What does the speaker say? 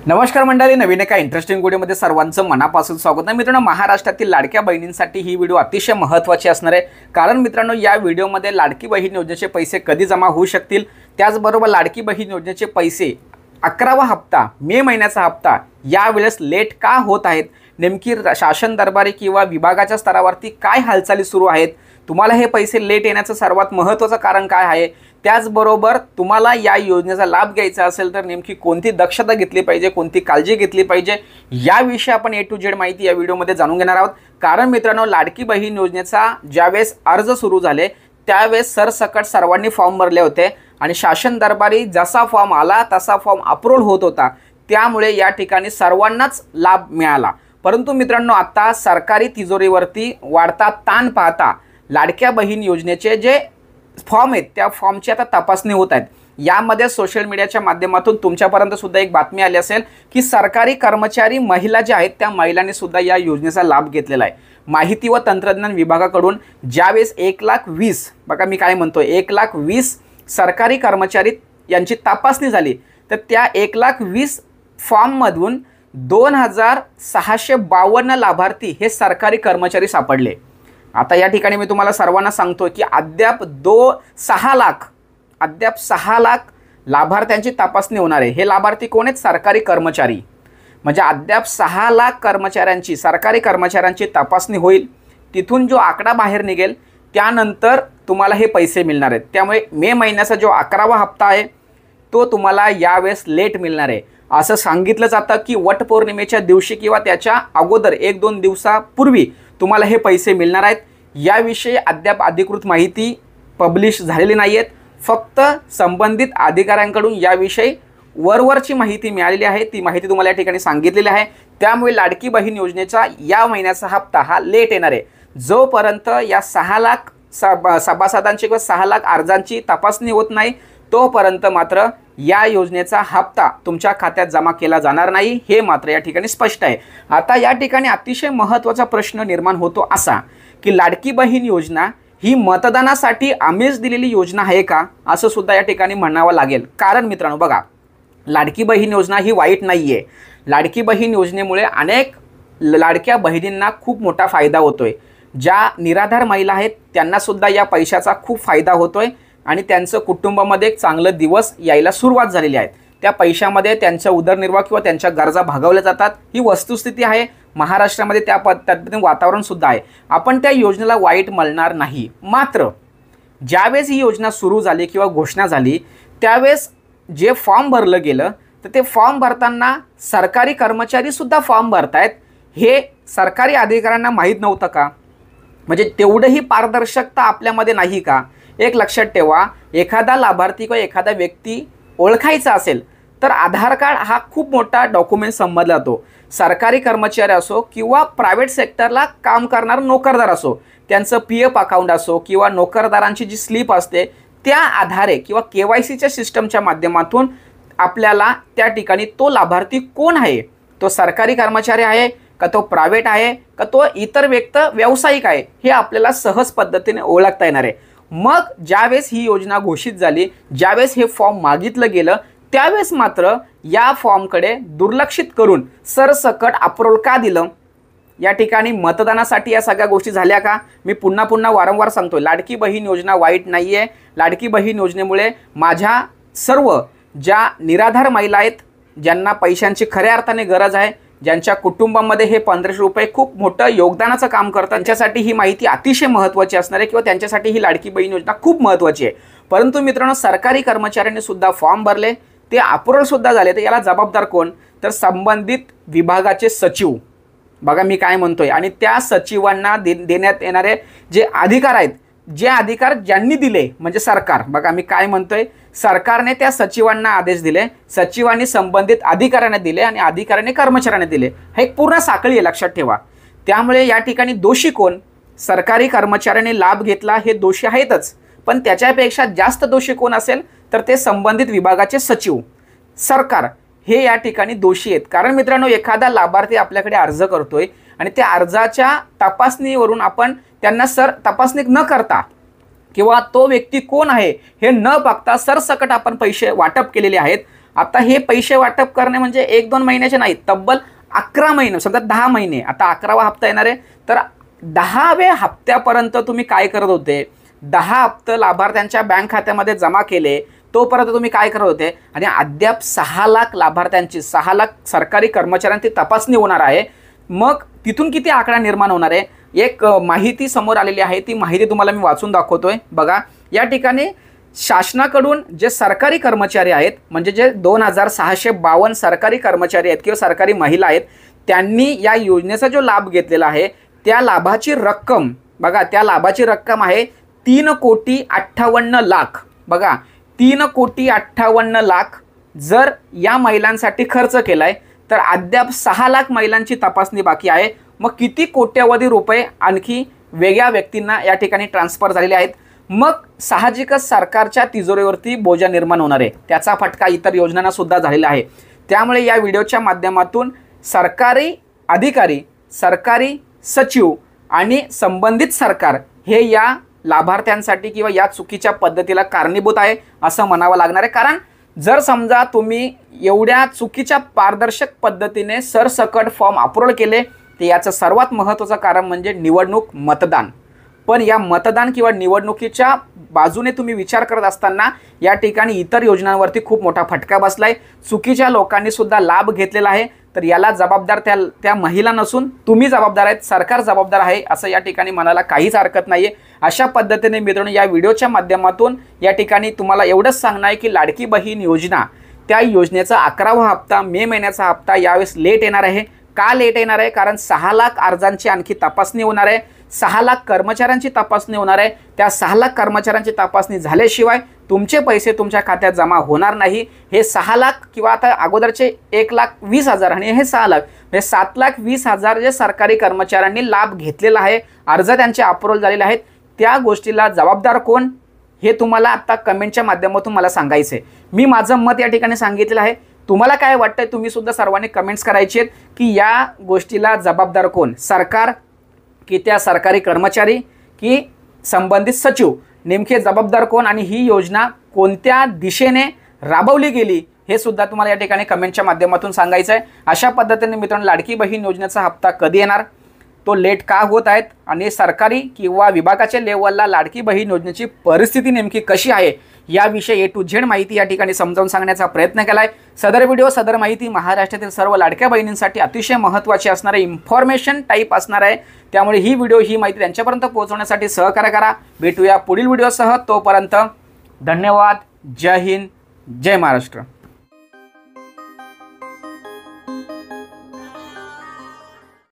नमस्कार मंडळी, नवीन एका इंटरेस्टिंग व्हिडिओमध्ये सर्वांचं मनापासून स्वागत आहे। मित्रांनो, महाराष्ट्रातील लाडक्या बहिणींसाठी ही व्हिडिओ अतिशय महत्त्वाची असणार आहे। कारण मित्रांनो, या व्हिडिओमध्ये लाडकी बहीण योजनेचे पैसे कधी जमा होऊ शकतील, त्याचबरोबर लाडकी बहीण योजनेचे पैसे 11वा हप्ता मे महिन्याचा हप्ता यावेळेस लेट का होत आहेत, नेमकी शासन दरबारी किंवा विभागाच्या स्तरावरती काय हालचाली सुरू आहेत, तुम्हाला हे पैसे लेट येण्याचं सर्वात महत्त्वाचं कारण काय आहे, त्याचबरोबर तुम्हाला या योजनेचा लाभ घ्यायचा असेल तर नेमकी कोणती दक्षता घेतली पाहिजे, कोणती काळजी घेतली पाहिजे, याविषयी आपण A to Z माहिती या व्हिडिओमध्ये जाणून घेणार आहोत। कारण मित्रांनो, लाडकी बहीण योजनेचा ज्यावेळेस अर्ज सुरू झाले त्यावेळेस सरसकट सर्वांनी फॉर्म भरले होते आणि शासन दरबारी जसा फॉर्म आला तसा फॉर्म अप्रूव्ह होत होता, त्यामुळे या ठिकाणी सर्वांनाच लाभ मिळाला। परंतु मित्रांनो, आता सरकारी तिजोरीवरती वाढता ताण पाहता लाडक्या बहीण योजनेचे जे फॉर्म आहेत त्या फॉर्मची आता तपासणी होत आहेत। यामध्ये सोशल मीडियाच्या माध्यमातून तुमच्यापर्यंत सुद्धा एक बातमी आली असेल की सरकारी कर्मचारी महिला ज्या आहेत त्या महिलांनी सुद्धा या योजनेचा लाभ घेतलेला आहे। माहिती व तंत्रज्ञान विभागाकडून ज्यावेळेस 1,20,000 बघा मी काय म्हणतोय 1,20,000 सरकारी कर्मचारी यांची तपासणी झाली, तर त्या 1,20,000 फॉर्ममधून 2,652 लाभार्थी हे सरकारी कर्मचारी सापडले। आता या ठिकाणी मी तुम्हाला सर्वांना सांगतो की अद्याप 6 लाख लाभार्थ्यांची तपासणी होणार आहे। हे लाभार्थी कोण आहेत? सरकारी कर्मचारी। म्हणजे अद्याप 6 लाख कर्मचाऱ्यांची सरकारी कर्मचाऱ्यांची तपासणी होईल, तिथून जो आकडा बाहेर निघेल त्यानंतर तुम्हाला हे पैसे मिळणार आहेत। त्यामुळे मे महिन्याचा जो 11वा हप्ता आहे तो तुम्हाला यावेळेस लेट मिळणार आहे। असं सांगितलं जातं की वटपौर्णिमेच्या दिवशी किंवा त्याच्या अगोदर 1-2 दिवसापूर्वी तुम्हाला हे पैसे मिळणार आहेत। याविषयी अद्याप अधिकृत माहिती पब्लिश झालेली नाही आहेत, फक्त संबंधित अधिकाऱ्यांकडून याविषयी वरवरची माहिती मिळालेली आहे, ती माहिती तुम्हाला या ठिकाणी सांगितलेली आहे। त्यामुळे लाडकी बहीण योजनेचा या महिन्याचा हप्ता हा लेट येणार आहे। जोपर्यंत या 6 लाख सभासदांची किंवा 6 लाख अर्जांची तपासणी होत नाही तोपर्यंत मात्र या योजनेचा हप्ता तुमच्या खात्यात जमा केला जाणार नाही, हे मात्र या ठिकाणी स्पष्ट आहे। आता या ठिकाणी अतिशय महत्त्वाचा प्रश्न निर्माण होतो असा की लाडकी बहीण योजना ही मतदानासाठी आम्हीच दिलेली योजना आहे का, असं सुद्धा या ठिकाणी म्हणावं लागेल। कारण मित्रांनो बघा, लाडकी बहीण योजना ही वाईट नाही आहे। लाडकी बहीण योजनेमुळे अनेक लाडक्या बहिणींना खूप मोठा फायदा होतोय। ज्या निराधार महिला आहेत त्यांना सुद्धा या पैशाचा खूप फायदा होतोय आणि त्यांचं कुटुंबामध्ये एक चांगलं दिवस यायला सुरुवात झालेली आहे। त्या पैशामध्ये त्यांचा उदरनिर्वाह किंवा त्यांच्या गरजा भागवल्या जातात, ही वस्तुस्थिती आहे। महाराष्ट्रामध्ये त्या पद्धतीने वातावरण सुद्धा आहे। आपण त्या योजनेला वाईट म्हणणार नाही। मात्र ज्यावेळेस ही योजना सुरू झाली किंवा घोषणा झाली त्यावेळेस जे फॉर्म भरलं गेलं, तर ते फॉर्म भरताना सरकारी कर्मचारी सुद्धा फॉर्म भरतायत, हे सरकारी अधिकाऱ्यांना माहीत नव्हतं का? म्हणजे तेवढंही पारदर्शकता आपल्यामध्ये नाही का? एक लक्षात ठेवा, एखादा लाभार्थी किंवा एखादा व्यक्ती ओळखायचा असेल तर आधार कार्ड हा खूप मोठा डॉक्युमेंट समजला जातो। सरकारी कर्मचारी असो किंवा प्रायव्हेट सेक्टरला काम करणारा नोकरदार असो, त्यांचं PF अकाउंट असो किंवा नोकरदारांची जी स्लिप असते त्या आधारे किंवा KYCच्या सिस्टमच्या माध्यमातून आपल्याला त्या ठिकाणी तो लाभार्थी कोण आहे, तो सरकारी कर्मचारी आहे का, तो प्रायव्हेट आहे का, तो इतर व्यावसायिक आहे, हे आपल्याला सहज पद्धतीने ओळखता येणार आहे। मग ज्यावेळेस ही योजना घोषित झाली, ज्यावेळेस हे फॉर्म मागितलं गेलं त्यावेळेस मात्र या फॉर्मकडे दुर्लक्षित करून सरसकट अप्रूव्हल का दिलं? या ठिकाणी मतदानासाठी या सगळ्या गोष्टी झाल्या का? मी पुन्हा वारंवार सांगतोय, लाडकी बहीण योजना वाईट नाही आहे। लाडकी बहीण योजनेमुळे माझ्या सर्व ज्या निराधार महिला आहेत, ज्यांना पैशांची खऱ्या अर्थाने गरज आहे, ज्यांच्या कुटुंबामध्ये हे 1500 रुपये खूप मोठं योगदानाचं काम करतात, त्यांच्यासाठी ही माहिती अतिशय महत्त्वाची असणार आहे किंवा त्यांच्यासाठी ही लाडकी बहीण योजना खूप महत्त्वाची आहे। परंतु मित्रांनो, सरकारी कर्मचाऱ्यांनी सुद्धा फॉर्म भरले, ते अप्रूव्हल सुद्धा झाले, तर याला जबाबदार कोण? तर संबंधित विभागाचे सचिव। बघा मी काय म्हणतोय, आणि त्या सचिवांना देण्यात येणारे जे अधिकार आहेत, जे अधिकार ज्यांनी दिले म्हणजे सरकार, बघा मी काय म्हणतोय, सरकारने त्या सचिवांना आदेश दिले, सचिवांनी संबंधित अधिकाऱ्यांना दिले आणि अधिकाऱ्याने कर्मचाऱ्यांना दिले। हे एक पूर्ण साखळी आहे, लक्षात ठेवा। त्यामुळे या ठिकाणी दोषी कोण? सरकारी कर्मचाऱ्यांनी लाभ घेतला हे दोषी आहेतच, पण त्याच्यापेक्षा जास्त दोषी कोण असेल तर ते संबंधित विभागाचे सचिव, सरकार, हे या ठिकाणी दोषी आहेत। कारण मित्रांनो, एखादा लाभार्थी आपल्याकडे अर्ज करतोय आणि त्या अर्जाच्या तपासणीवरून आपण त्यांना तपासणी न करता किंवा तो व्यक्ती कोण आहे हे न बघता सरसकट आपण पैसे वाटप केलेले आहेत आता हे पैसे वाटप करणे म्हणजे 1-2 महिन्याचे नाही, तब्बल 11 महिने, समजा 10 महिने. आता 11वा हप्ता येणार आहे, तर 10व्या हप्त्यापर्यंत तुम्ही काय करत होते, 10 हप्ते लाभार्थ्यांच्या बँक खात्यामध्ये जमा केले, तोपर्यंत तुम्ही काय करत होते. आणि अद्याप 6 लाख लाभार्थ्यांची, 6 लाख सरकारी कर्मचाऱ्यांची तपासणी होणार आहे. मग तिथून किती आकडा निर्माण होणार आहे. एक माहिती समोर आलेली आहे, ती माहिती तुम्हाला मी वाचून दाखवतोय. बघा, या ठिकाणी शासनाकडून जे सरकारी कर्मचारी आहेत, म्हणजे जे 2652 सरकारी कर्मचारी आहेत किंवा सरकारी महिला आहेत, त्यांनी या योजनेचा जो लाभ घेतलेला आहे, त्या लाभाची रक्कम बघा, त्या लाभाची रक्कम आहे 3,58,00,000. बघा, 3,58,00,000 जर या महिलांसाठी खर्च केलाय, तर अद्याप 6 लाख महिलांची तपासणी बाकी आहे. मग किती कोट्यवधी रुपये आणखी वेगळ्या व्यक्तींना या ठिकाणी ट्रान्सफर झालेले आहेत. मग साहजिकच सरकारच्या तिजोरीवरती बोजा निर्माण होणार आहे. त्याचा फटका इतर योजनांना सुद्धा झालेला आहे. त्यामुळे या व्हिडिओच्या माध्यमातून सरकारी अधिकारी, सरकारी सचिव आणि संबंधित सरकार हे या लाभार्थ्यांसाठी किंवा या चुकीच्या पद्धतीला कारणीभूत आहे असं म्हणावं लागणार आहे. कारण जर समजा तुम्ही एवढ्या चुकीच्या पारदर्शक पद्धतीने सरसकट फॉर्म अप्रूव्ह केले, तर याचं सर्वात महत्त्वाचं कारण म्हणजे निवडणूक, मतदान. पण या मतदान किंवा निवडणुकीच्या बाजूने तुम्ही विचार करत असताना या ठिकाणी इतर योजनांवरती खूप मोठा फटका बसलाय. चुकीच्या लोकांनी सुद्धा लाभ घेतलेला आहे. तर याला जबाबदार त्या महिला नसून तुम्ही जबाबदार आहेत, सरकार जबाबदार आहे असं या ठिकाणी म्हणायला काहीच हरकत नाही आहे. अशा पद्धतीने मित्रांनो, या व्हिडिओच्या माध्यमातून या ठिकाणी तुम्हाला एवढंच सांगणं आहे की लाडकी बहीण योजना, त्या योजनेचा 11वा हप्ता, मे महिन्याचा हप्ता यावेळेस लेट येणार आहे. का लेट येणार आहे? कारण 6 लाख अर्जांची आणखी तपासणी होणार आहे, 6 लाख कर्मचाऱ्यांची तपासणी होणार आहे. त्या 6 लाख कर्मचाऱ्यांची तपासणी झाल्याशिवाय तुमचे पैसे तुमच्या खात्यात जमा होणार नाही. हे 6 लाख किंवा आता अगोदरचे 1,20,000 आणि हे 6 लाख म्हणजे 7,20,000 जे सरकारी कर्मचाऱ्यांनी लाभ घेतलेला आहे, अर्ज त्यांचे अप्रूव्ह झालेले आहेत, त्या गोष्टीला जबाबदार कोण हे तुम्हाला आता कमेंटच्या माध्यमातून मला सांगायचं आहे. मी माझं मत या ठिकाणी सांगितलेलं आहे. तुम्हाला काय वाटतंय तुम्ही सुद्धा सर्वांनी कमेंट्स करायचे आहेत की या गोष्टीला जबाबदार कोण, सरकार की त्या सरकारी कर्मचारी की संबंधित सचिव, नेमके जबाबदार कोण आणि ही योजना कोणत्या दिशेने राबवली गेली हे सुद्धा तुम्हाला या ठिकाणी कमेंटच्या माध्यमातून सांगायचं आहे. अशा पद्धतीने मित्रांनो, लाडकी बहीण योजनेचा हप्ता कधी येणार, तो लेट का होत आहेत आणि सरकारी किंवा विभागाच्या लेवलला लाडकी बहीण योजनेची परिस्थिती नेमकी कशी आहे याविषयी A to Z माहिती या ठिकाणी समजावून सांगण्याचा प्रयत्न केला आहे. सदर व्हिडिओ, सदर माहिती महाराष्ट्रातील सर्व लाडक्या बहिणींसाठी अतिशय महत्त्वाची असणार आहे, इन्फॉर्मेशन टाईप असणार आहे. त्यामुळे ही माहिती त्यांच्यापर्यंत पोहोचवण्यासाठी सहकार्य करा. भेटूया पुढील व्हिडिओसह. तोपर्यंत धन्यवाद. जय हिंद, जय महाराष्ट्र.